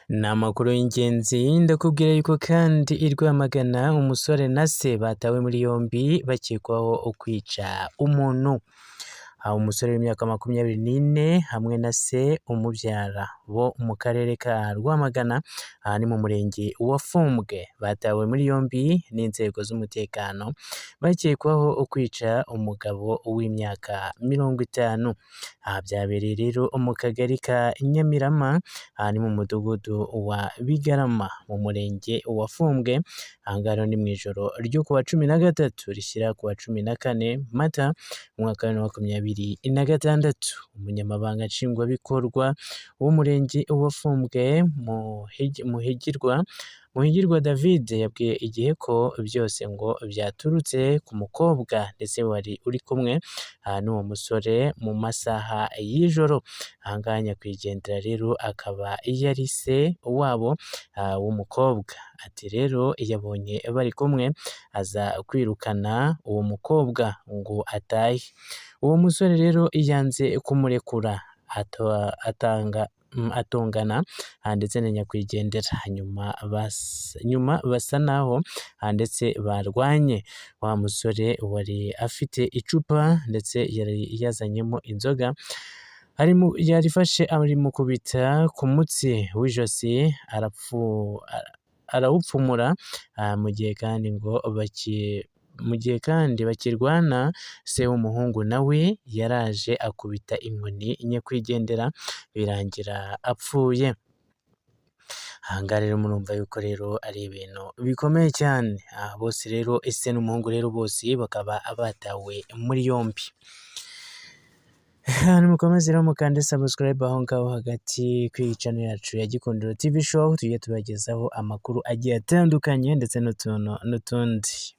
Ni amakuru y'ingenzi ndakubwira yuko kandi i Rwamagana umusore na se batawe muri yombi bakekwaho kwica umuntu. Umusore w'imyaka 24 hamwe na se umubyara bo mu karere ka Rwamagana, ni mu murenge wa Fumbwe, batawe muri yombi n'inzego z'umutekano bakekwaho kwica umugabo w'imyaka 50. Byabereye rero mu kagari ka Nyamirama, ni mu mudugudu wa Bigarama mu murenge wa Fumbwe. Aha ngaha ni mu ijoro ryo kuwa 13 rishyira kuwa 14 Mata umwaka wa 2026. Umunyamabanga nshingwabikorwa w'umurenge wa Fumbwe Muhigirwa David yabwiye igihe ko byose ngo byaturutse ku mukobwa ndetse wari uri kumwe n'uwo musore mu masaha y'ijoro. Aha ngaha nyakwigendera rero akaba yari se wabo w'umukobwa. Ati rero yabonye bari kumwe aza kwirukana uwo mukobwa ngo atahe. Uwo musore rero yanze kumurekura atongana ndetse na nyakwigendera, nyuma basa naho ndetse barwanye. Wa musore wari afite icupa ndetse yari yazanyemo inzoga, yarifashe arimukubita ku mutsi w'ijosi arawupfumura. Mu gihe kandi bakirwana, se w'umuhungu nawe yaraje akubita inkoni nyakwigendera birangira apfuye. Aha ngaha rero murumva yuko rero ari ibintu bikomeye cyane. Bose rero ise n'umuhungu rero bose bakaba batawe muri yombi. Mukomeze rero mukande subscribe aho ngaho hagati kuri channel yacu ya Gikundiro TV show, tujye tubagezaho amakuru agiye atandukanye ndetse n'utundi.